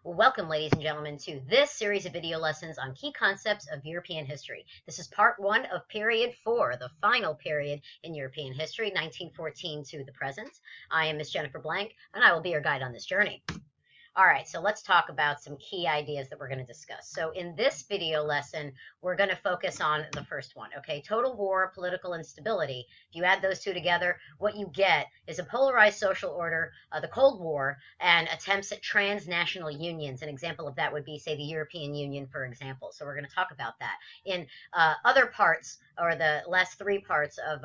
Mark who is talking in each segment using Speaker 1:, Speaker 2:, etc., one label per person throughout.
Speaker 1: Welcome, ladies and gentlemen, to this series of video lessons on key concepts of European history. This is part one of period 4, the final period in European history, 1914 to the present. I am Miss Jennifer Blank, and I will be your guide on this journey. All right, so let's talk about some key ideas that we're going to discuss. So in this video lesson, we're going to focus on the first one, okay? Total war, political instability. If you add those two together, what you get is a polarized social order, the Cold War, and attempts at transnational unions. An example of that would be, say, the European Union, for example. So we're going to talk about that. In other parts, or the last three parts of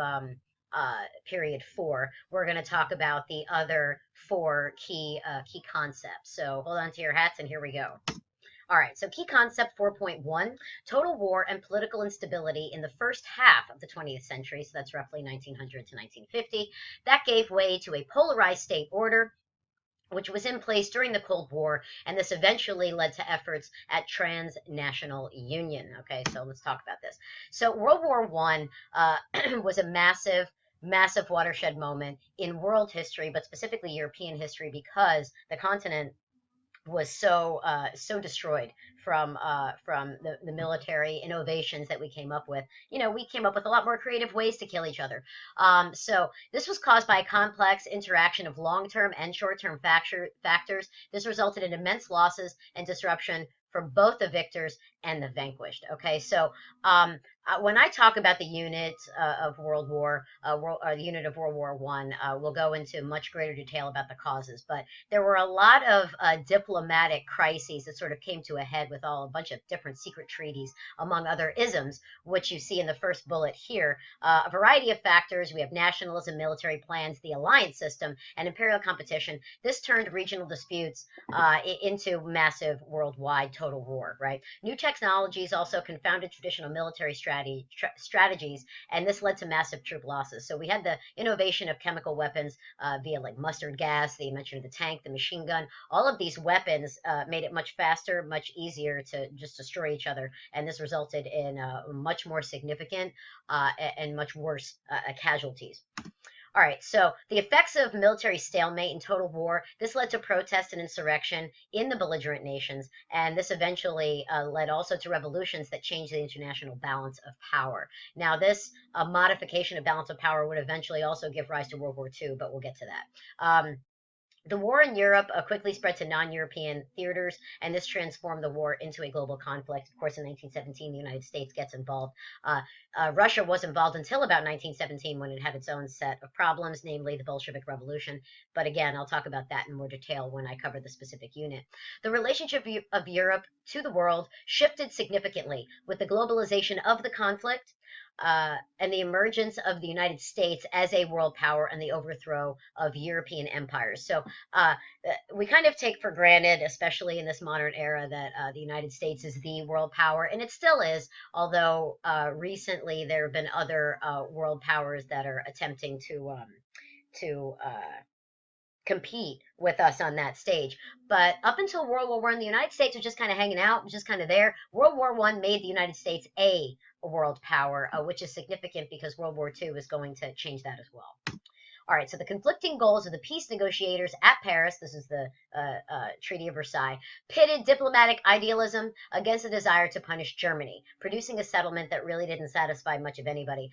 Speaker 1: period 4, we're going to talk about the other 4 key concepts. So hold on to your hats, and here we go. All right, so key concept 4.1, total war and political instability in the first half of the 20th century, so that's roughly 1900 to 1950. That gave way to a polarized state order, which was in place during the Cold War, and this eventually led to efforts at transnational union. Okay, so let's talk about this. So World War I was a massive watershed moment in world history, but specifically European history, because the continent was so destroyed from the military innovations that we came up with. You know, we came up with a lot more creative ways to kill each other. So this was caused by a complex interaction of long-term and short-term factors. This resulted in immense losses and disruption for both the victors and the vanquished. Okay, so when I talk about the unit of World War, the unit of World War I, we'll go into much greater detail about the causes. But there were a lot of diplomatic crises that sort of came to a head with a bunch of different secret treaties, among other isms, which you see in the first bullet here. A variety of factors. We have nationalism, military plans, the alliance system, and imperial competition. This turned regional disputes into massive worldwide total war, right? New technologies also confounded traditional military strategies, and this led to massive troop losses. So we had the innovation of chemical weapons via like mustard gas, you mentioned the tank, the machine gun. All of these weapons made it much faster, much easier to just destroy each other, and this resulted in much more significant and much worse casualties. All right, so the effects of military stalemate and total war, this led to protest and insurrection in the belligerent nations, and this eventually led also to revolutions that changed the international balance of power. Now, this modification of balance of power would eventually also give rise to World War II, but we'll get to that. The war in Europe quickly spread to non-European theaters, and this transformed the war into a global conflict. Of course, in 1917, the United States gets involved. Russia was involved until about 1917, when it had its own set of problems, namely the Bolshevik Revolution. But again, I'll talk about that in more detail when I cover the specific unit. The relationship of Europe to the world shifted significantly with the globalization of the conflict, and the emergence of the United States as a world power and the overthrow of European empires. So we kind of take for granted, especially in this modern era, that the United States is the world power, and it still is, although recently there have been other world powers that are attempting to compete with us on that stage. But up until World War I, the United States was just kind of hanging out, just kind of there. World War I made the United States a world power, which is significant because World War II is going to change that as well. All right, so the conflicting goals of the peace negotiators at Paris, this is the Treaty of Versailles, pitted diplomatic idealism against the desire to punish Germany, producing a settlement that really didn't satisfy much of anybody.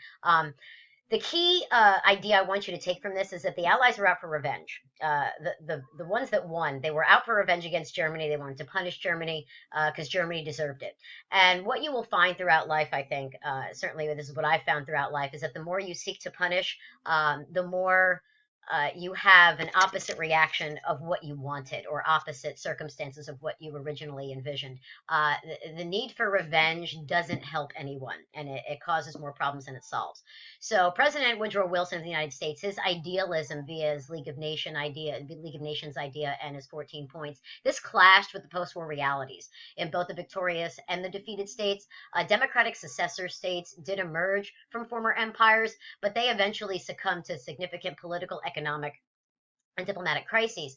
Speaker 1: The key idea I want you to take from this is that the Allies were out for revenge. The ones that won, they were out for revenge against Germany. They wanted to punish Germany because Germany deserved it. And what you will find throughout life, I think, certainly this is what I've found throughout life, is that the more you seek to punish, the more you have an opposite reaction of what you wanted, or opposite circumstances of what you originally envisioned. The need for revenge doesn't help anyone, and it causes more problems than it solves. So President Woodrow Wilson of the United States, his idealism via his League of Nations idea and his 14 points, this clashed with the post-war realities. In both the victorious and the defeated states, democratic successor states did emerge from former empires, but they eventually succumbed to significant political, economic, and diplomatic crises.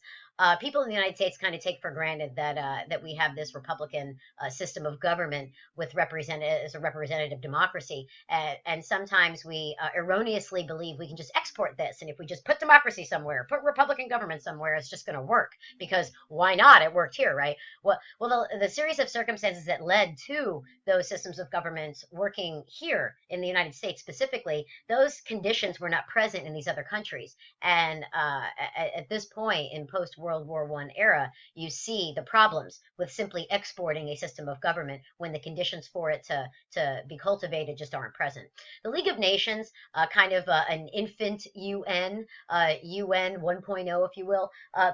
Speaker 1: people in the United States kind of take for granted that we have this Republican system of government with as a representative democracy, and sometimes we erroneously believe we can just export this, and if we just put democracy somewhere, put Republican government somewhere, it's just going to work, because why not? It worked here, right? Well, the series of circumstances that led to those systems of government working here in the United States specifically, those conditions were not present in these other countries. And at this point in post-World War I era, you see the problems with simply exporting a system of government when the conditions for it to be cultivated just aren't present. The League of Nations, kind of an infant UN, UN 1.0, if you will,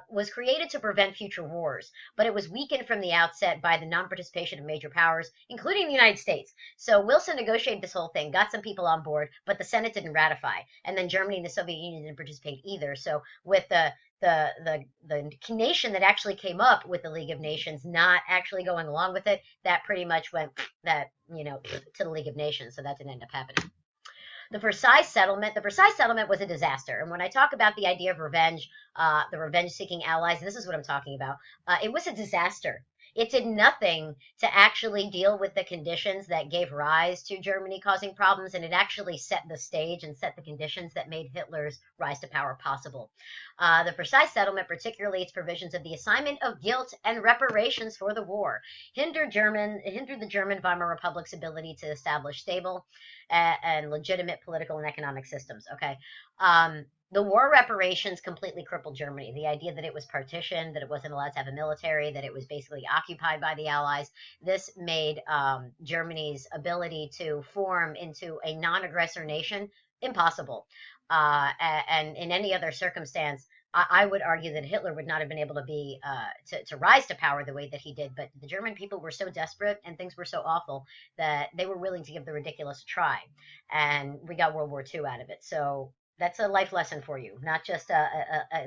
Speaker 1: was created to prevent future wars, but it was weakened from the outset by the non-participation of major powers, including the United States. So Wilson negotiated this whole thing, got some people on board, but the Senate didn't ratify, and then Germany and the Soviet Union didn't participate either. So with the nation that actually came up with the League of Nations not actually going along with it, that pretty much went to the League of Nations. So that didn't end up happening. The Versailles Settlement was a disaster. And when I talk about the idea of revenge, the revenge-seeking allies, this is what I'm talking about. It was a disaster. It did nothing to actually deal with the conditions that gave rise to Germany causing problems, and it actually set the stage and set the conditions that made Hitler's rise to power possible. The Versailles Settlement, particularly its provisions of the assignment of guilt and reparations for the war, hindered the German Weimar Republic's ability to establish stable and legitimate political and economic systems. Okay. The war reparations completely crippled Germany. The idea that it was partitioned, that it wasn't allowed to have a military, that it was basically occupied by the Allies, this made Germany's ability to form into a non-aggressor nation impossible. And in any other circumstance, I would argue that Hitler would not have been able to be to rise to power the way that he did. But the German people were so desperate and things were so awful that they were willing to give the ridiculous a try. And we got World War II out of it. So that's a life lesson for you, not just a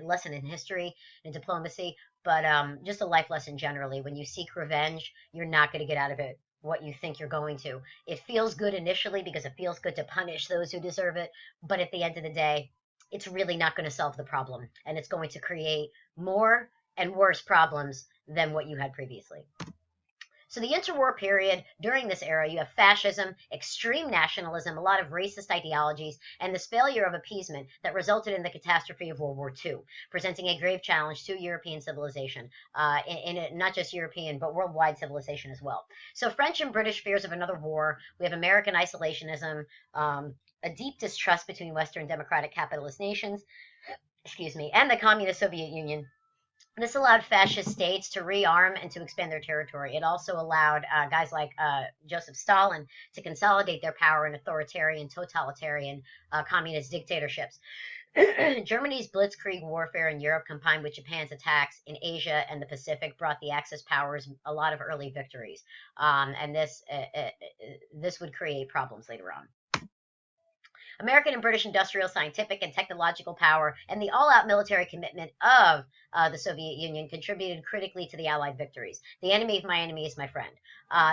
Speaker 1: lesson in history and diplomacy, but just a life lesson generally. When you seek revenge, you're not going to get out of it what you think you're going to. It feels good initially because it feels good to punish those who deserve it, but at the end of the day, it's really not going to solve the problem, and it's going to create more and worse problems than what you had previously. So the interwar period, during this era, you have fascism, extreme nationalism, a lot of racist ideologies, and this failure of appeasement that resulted in the catastrophe of World War II, presenting a grave challenge to European civilization, not just European, but worldwide civilization as well. So French and British fears of another war. We have American isolationism, a deep distrust between Western democratic capitalist nations, and the communist Soviet Union. This allowed fascist states to rearm and to expand their territory. It also allowed guys like Joseph Stalin to consolidate their power in authoritarian, totalitarian communist dictatorships. Germany's blitzkrieg warfare in Europe, combined with Japan's attacks in Asia and the Pacific, brought the Axis powers a lot of early victories. And this would create problems later on. American and British industrial, scientific, and technological power, and the all-out military commitment of the Soviet Union contributed critically to the Allied victories. The enemy of my enemy is my friend.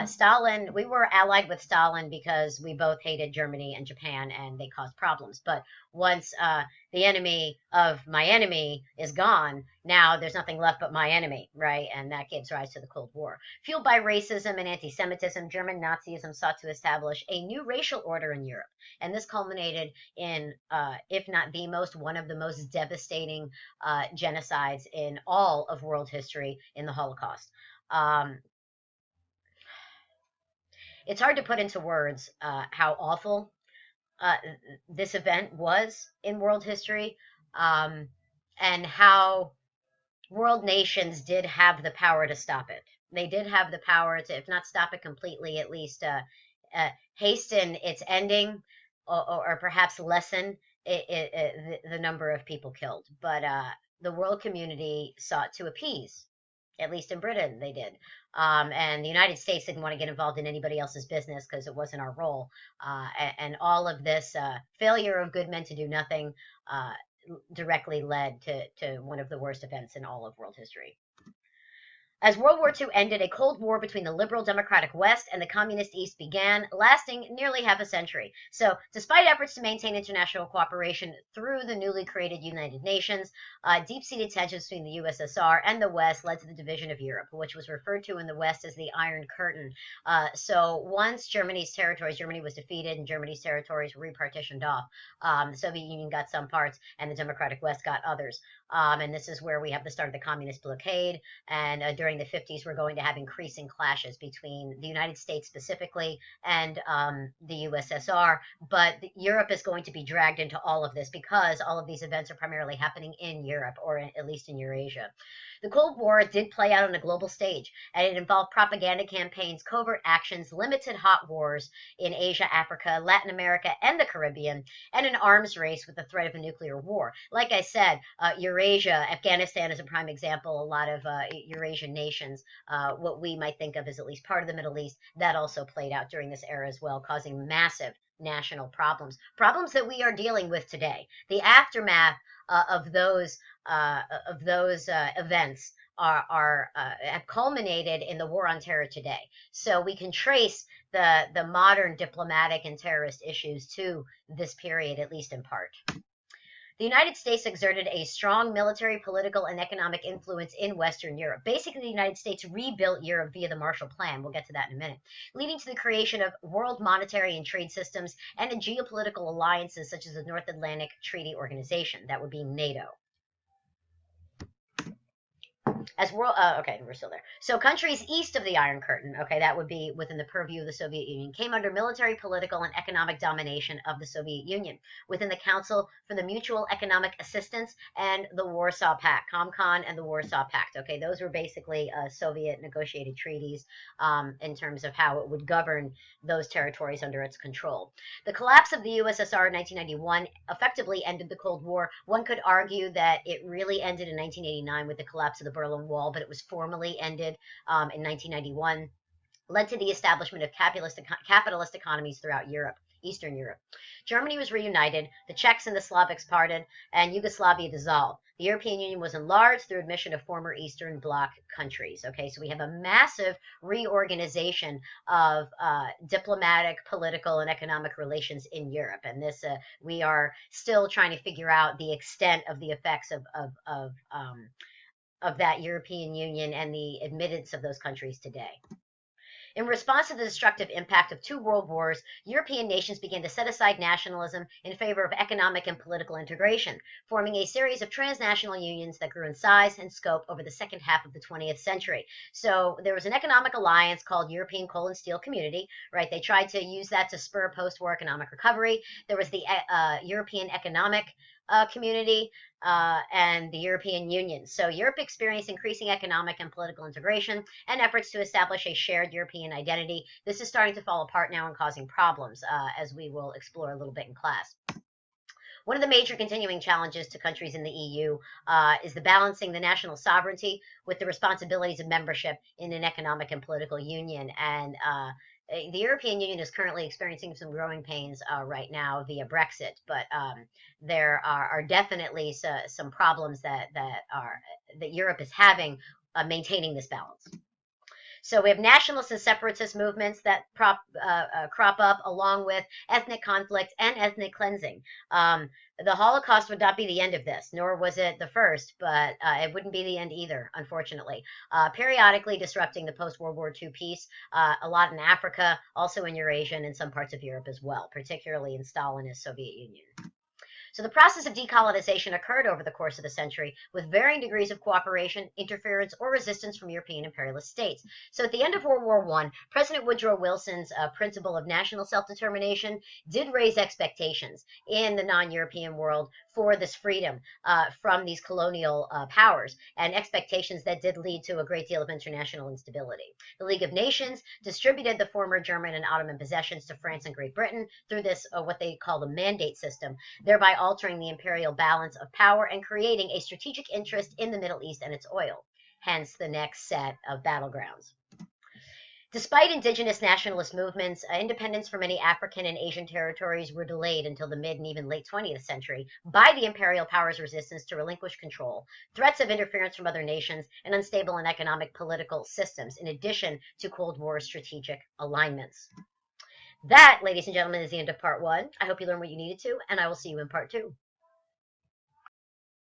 Speaker 1: Stalin, we were allied with Stalin because we both hated Germany and Japan, and they caused problems. But once the enemy of my enemy is gone, now there's nothing left but my enemy, right? And that gives rise to the Cold War. Fueled by racism and anti-Semitism, German Nazism sought to establish a new racial order in Europe. And this culminated in, if not the most, one of the most devastating genocides in all of world history in the Holocaust. It's hard to put into words how awful this event was in world history, and how world nations did have the power to stop it. They did have the power to, if not stop it completely, at least hasten its ending, or perhaps lessen the number of people killed. But the world community sought to appease. At least in Britain, they did. And the United States didn't want to get involved in anybody else's business because it wasn't our role. And all of this failure of good men to do nothing directly led to one of the worst events in all of world history. As World War II ended, a Cold War between the liberal democratic West and the communist East began, lasting nearly half a century. So, despite efforts to maintain international cooperation through the newly created United Nations, deep-seated tensions between the USSR and the West led to the division of Europe, which was referred to in the West as the Iron Curtain. So, once Germany was defeated and Germany's territories were repartitioned off. The Soviet Union got some parts, and the democratic West got others. And this is where we have the start of the communist blockade, and during the 50s, we're going to have increasing clashes between the United States specifically and the USSR. But Europe is going to be dragged into all of this because all of these events are primarily happening in Europe, or at least in Eurasia. The Cold War did play out on a global stage, and it involved propaganda campaigns, covert actions, limited hot wars in Asia, Africa, Latin America, and the Caribbean, and an arms race with the threat of a nuclear war. Like I said, Eurasia, Afghanistan is a prime example. A lot of Eurasian nations, what we might think of as at least part of the Middle East, that also played out during this era as well, causing massive national problems that we are dealing with today. The aftermath of those events have culminated in the war on terror today. So we can trace the modern diplomatic and terrorist issues to this period, at least in part. The United States exerted a strong military, political, and economic influence in Western Europe. Basically, the United States rebuilt Europe via the Marshall Plan. We'll get to that in a minute, leading to the creation of world monetary and trade systems and in geopolitical alliances such as the North Atlantic Treaty Organization. That would be NATO. Okay, we're still there. So countries east of the Iron Curtain, okay, that would be within the purview of the Soviet Union, came under military, political, and economic domination of the Soviet Union within the Council for the Mutual Economic Assistance and the Warsaw Pact, COMCON and the Warsaw Pact. Okay, those were basically Soviet negotiated treaties in terms of how it would govern those territories under its control. The collapse of the USSR in 1991 effectively ended the Cold War. One could argue that it really ended in 1989 with the collapse of the Berlin Wall, but it was formally ended in 1991, led to the establishment of capitalist economies throughout Europe, Eastern Europe. Germany was reunited, the Czechs and the Slavics parted, and Yugoslavia dissolved. The European Union was enlarged through admission of former Eastern Bloc countries. Okay, so we have a massive reorganization of diplomatic, political, and economic relations in Europe, and this we are still trying to figure out the extent of the effects of that European Union and the admittance of those countries today. In response to the destructive impact of two world wars, European nations began to set aside nationalism in favor of economic and political integration, forming a series of transnational unions that grew in size and scope over the second half of the 20th century. So there was an economic alliance called European Coal and Steel Community, right? They tried to use that to spur post-war economic recovery. There was the European Economic Community and the European Union. So Europe experienced increasing economic and political integration and efforts to establish a shared European identity. This is starting to fall apart now and causing problems, as we will explore a little bit in class. One of the major continuing challenges to countries in the EU is the balancing the national sovereignty with the responsibilities of membership in an economic and political union. And the European Union is currently experiencing some growing pains right now via Brexit, but there are definitely some problems that Europe is having maintaining this balance. So we have nationalist and separatist movements that crop up along with ethnic conflict and ethnic cleansing. The Holocaust would not be the end of this, nor was it the first, but it wouldn't be the end either, unfortunately. Periodically disrupting the post-World War II peace, a lot in Africa, also in Eurasia, and in some parts of Europe as well, particularly in Stalinist Soviet Union. So the process of decolonization occurred over the course of the century with varying degrees of cooperation, interference, or resistance from European imperialist states. So at the end of World War I, President Woodrow Wilson's principle of national self-determination did raise expectations in the non-European world for this freedom from these colonial powers, and expectations that did lead to a great deal of international instability. The League of Nations distributed the former German and Ottoman possessions to France and Great Britain through this, what they call the mandate system, thereby altering the imperial balance of power and creating a strategic interest in the Middle East and its oil, hence the next set of battlegrounds. Despite indigenous nationalist movements, independence for many African and Asian territories were delayed until the mid and even late 20th century by the imperial powers' resistance to relinquish control, threats of interference from other nations, and unstable and economic political systems, in addition to Cold War strategic alignments. That, ladies and gentlemen, is the end of part one. I hope you learned what you needed to, and I will see you in part two.